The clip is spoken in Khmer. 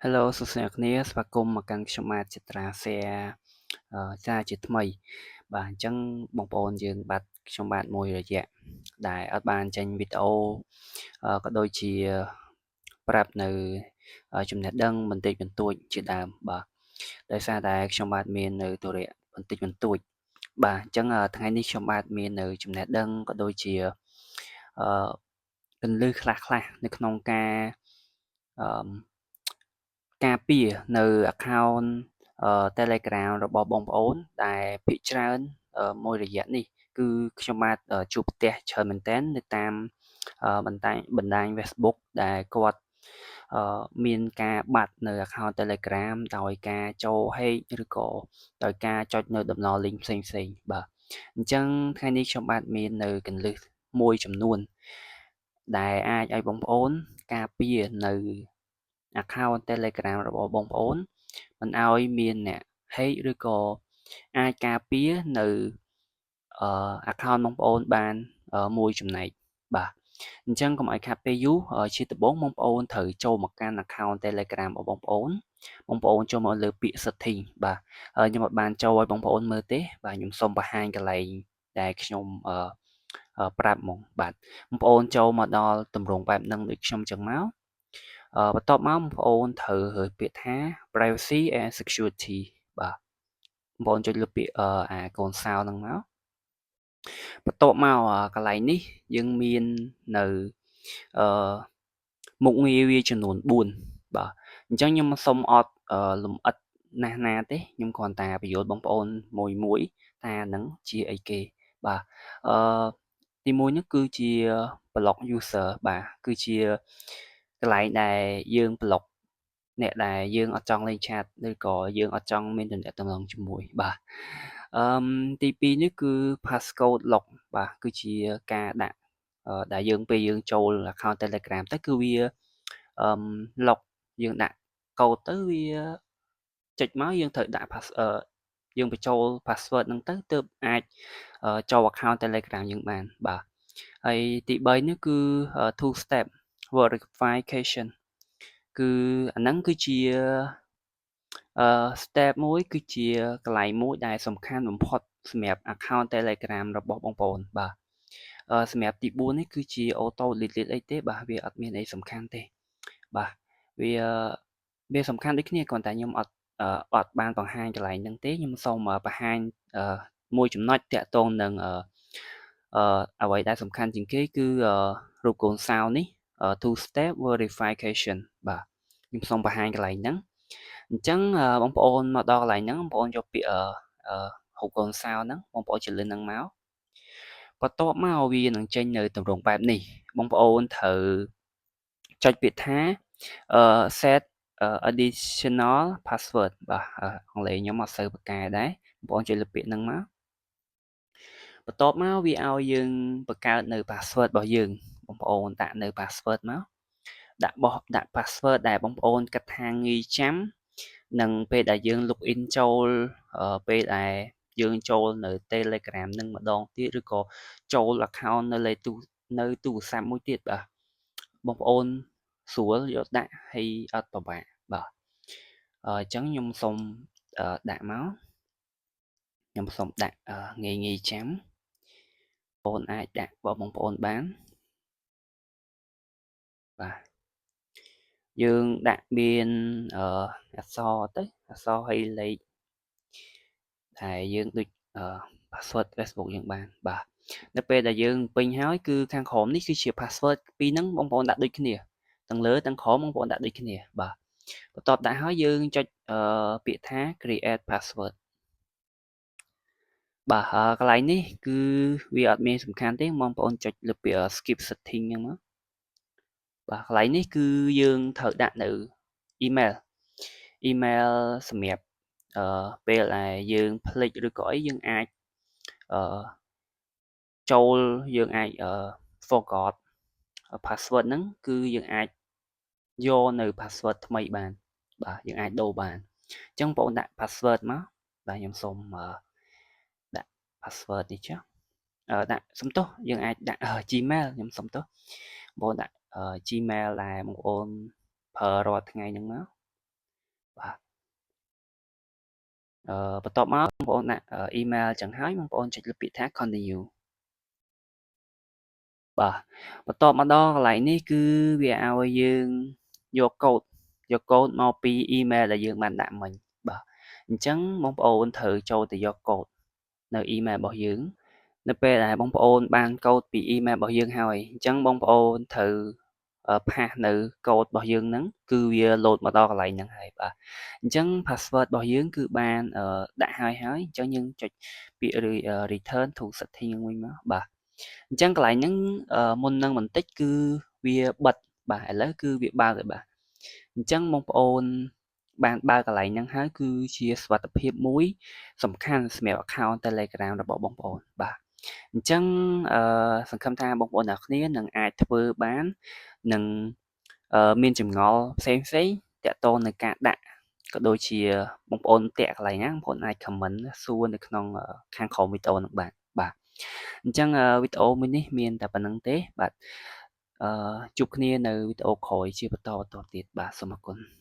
Hello សួស្តីអ្នកនាងស្វាគមន៍មកកាន់ខ្ញុំបាទចត្រាសែសារជាថ្មីបាទអញ្ចឹងបងប្អូនយើងបាទខ្ញុំបាទមួយរយៈដែលអត់បានចេញវីដេអូក៏ដូចជាប្រាប់នៅចំណេះដឹងបន្តិចបន្តួចជាដើមបាទដោយសារតែខ្ញុំបាទមាននៅទុរៈបន្តិចបន្តួចបាទអញ្ចឹងថ្ងៃនេះខ្ញុំបាទមាននៅចំណេះដឹងក៏ដូចជាអឺគន្លឹះខ្លះៗនៅក្នុងការអឺការពារនៅ account Telegram របស់បងប្អូនដែលភាគច្រើនមួយរយៈនេះគឺខ្ញុំបាទជួបប្រទះច្រើនមែនទែននៅតាមបណ្ដាញ Facebook ដែលគាត់មានការបាត់នៅ account Telegram ដោយការចូល hack ឬក៏ដោយការចុចនៅតំណ link ផ្សេងៗបាទអញ្ចឹងថ្ងៃនេះខ្ញុំបាទមាននៅគន្លឹះមួយចំនួនដែលអាចឲ្យបងប្អូនការពារនៅ account Telegram របស់បងប្អូនមិនឲ្យមានអ្នក hack ឬក៏អាចការពារនៅaccount បងប្អូនបានមួយចំណែកបាទអញ្ចឹងកុំឲ្យខាតពេលយូរជាដំបូងបងប្អូនត្រូវចូលមកកាន់ account Telegram របស់បងប្អូនចូលមកលើពាក្យ setting បាទខ្ញុំអត់បានចូលឲ្យបងប្អូនមើលទេបាទខ្ញុំសូមបង្ហាញកន្លែងដែលខ្ញុំប្រាប់ហ្មងបាទបងប្អូនចូលមកដល់ទម្រង់បែបហ្នឹងដូចខ្ញុំចឹងមកបន្ទាប់មកបងប្អូនត្រូវរើសពាក្យថា privacy and security បាទបងប្អូនចុចលើពាក្យកូនសោហ្នឹងមកបន្ទាប់មកកន្លែងនេះយើងមាននៅមុខងារវាចំនួន4បាទអញ្ចឹងខ្ញុំសូមអត់លម្អិតណាទេខ្ញុំគ្រាន់តែបញ្យល់បងប្អូនមួយថាហ្នឹងជាអីគេបាទទី1ហ្នឹងគឺជា block user បាទគឺជាកន្លែងដែលយើង block អ្នកដែលយើងអត់ចង់លេងឆាតឬក៏យើងអត់ចង់មានទំនាក់ទំនងជាមួយបាទទី2នេះគឺ passcode lock បាទគឺជាការដាក់ដែលពេលយើងចូល account Telegram ទៅគឺវាlock យើងដាក់កូដទៅវាចុចមកយើងត្រូវដាក់យើងបញ្ចូល password ហ្នឹងទៅទើបអាចចូល account Telegram យើងបានបាទហើយទី3នេះគឺ two step verification គឺអាហ្នឹងគឺជា step មួយគឺជាកន្លែងមួយដែលសំខាន់បំផុតសម្រាប់ account Telegram របស់បងប្អូនបាទសម្រាប់ទី4នេះគឺជា auto delete អីទេបាទវាអត់មានអីសំខាន់ទេបាទវាសំខាន់ដូចគ្នាគ្រាន់តែខ្ញុំអត់បានបង្ហាញកន្លែងហ្នឹងទេខ្ញុំសូមបង្ហាញមួយចំណុចតាក់ទងនឹងអ្វីដែលសំខាន់ជាងគេគឺរូបកូនសោនេះtwo step verification បាទខ្ញុំសូមបង្ហាញកន្លែងហ្នឹងអញ្ចឹងបងប្អូនមកដល់កន្លែងហ្នឹងបងប្អូនយកពាក្យរូបកូនសោហ្នឹងបងប្អូនចុចលើហ្នឹងមកបន្ទាប់មកវានឹងចេញនៅទម្រង់បែបនេះបងប្អូនត្រូវចុចពាក្យថាset additional password បាទអង់គ្លេសខ្ញុំអត់សូវប៉ាកែដែរបងប្អូនចុចលើពាក្យហ្នឹងមកបន្ទាប់មកវាឲ្យយើងបង្កើតនៅ password របស់យើងបងប្អូនដាក់នៅ password មកដាក់ password ដែលបងប្អូនគិតថាងាយចាំនិងពេលដែលយើង log in ចូលពេលដែលយើងចូលនៅ Telegram នឹងម្ដងទៀតឬក៏ចូល account នៅទូរស័ព្ទមួយទៀតបាទបងប្អូនស្រួលយកដាក់ហើយអត់ពិបាកបាទអញ្ចឹងខ្ញុំសូមដាក់មកខ្ញុំសូមដាក់ងាយចាំបងប្អូនអាចដាក់បងប្អូនបានបាទយើងដាក់មានអក្សរទៅអក្សរហើយលេខដែលយើងដូចpassword Facebook យើងបានបាទនៅពេលដែលយើងពេញហើយគឺខាងក្រោមនេះគឺជា password ពីរហ្នឹងបងប្អូនដាក់ដូចគ្នាទាំងលើទាំងក្រោមបងប្អូនដាក់ដូចគ្នាបាទបន្ទាប់ដាក់ហើយយើងចុចពាក្យថា create password បាទកន្លែងនេះគឺវាអត់មានសំខាន់ទេបងប្អូនចុចលើពាក្យ skip setting ហ្នឹងមកបាទកន្លែងនេះគឺយើងត្រូវដាក់នៅ email សម្រាប់ពេលដែលយើងភ្លេចឬក៏អីយើងអាចចូលយើងអាចforgot password ហ្នឹងគឺយើងអាចយកនៅ password ថ្មីបានបាទយើងអាចដូរបានអញ្ចឹងបងប្អូនដាក់ password មកបាទខ្ញុំសូមដាក់ password នេះចុះដាក់សុំទោសយើងអាចដាក់ Gmail ខ្ញុំសុំទោសបងប្អូនដាក់ Gmail ដែលបងប្អូនប្រើរាល់ថ្ងៃហ្នឹងមក បន្ទាប់មកបងប្អូនដាក់ email ចឹងហើយបងប្អូនចុចលើពាក្យថា continue បាទបន្ទាប់មកដល់កន្លែងនេះគឺវាឲ្យយើងយកកូដមកពី email ដែលយើងបានដាក់មិញបាទអញ្ចឹងបងប្អូនត្រូវចូលទៅយកកូដនៅ email របស់យើងនៅពេលដែលបងប្អូនបានកូដពី email របស់យើងហើយអញ្ចឹងបងប្អូនត្រូវផាសនៅកូដរបស់យើងហ្នឹងគឺវា load មកដល់កន្លែងហ្នឹងហើយបាទអញ្ចឹង password របស់យើងគឺបានដាក់ហើយអញ្ចឹងយើងចុចពាក្យ return to setting វិញមកបាទអញ្ចឹងកន្លែងហ្នឹងមុននឹងបន្តិចគឺវាបិទបាទឥឡូវគឺវាបើកហើយបាទអញ្ចឹងបងប្អូនបានបើកកន្លែងហ្នឹងហើយគឺជាសុវត្ថិភាពមួយសំខាន់សម្រាប់ account Telegram របស់បងប្អូនបាទអញ្ចឹងសង្ឃឹមថាបងប្អូនទាំងគ្នានឹងអាចធ្វើបាននិងមានចម្ងល់ផ្សេងតាក់ទងនឹងការដាក់ក៏ដូចជាបងប្អូនតាក់កន្លែងណាបងប្អូនអាច comment សួរនៅក្នុងខាងក្រោមវីដេអូនឹងបានបាទអញ្ចឹងវីដេអូមួយនេះមានតែប៉ុណ្្នឹងទេបាទជួបគ្នានៅវីដេអូក្រោយជាបន្តទៀតបាទសូមអរគុណ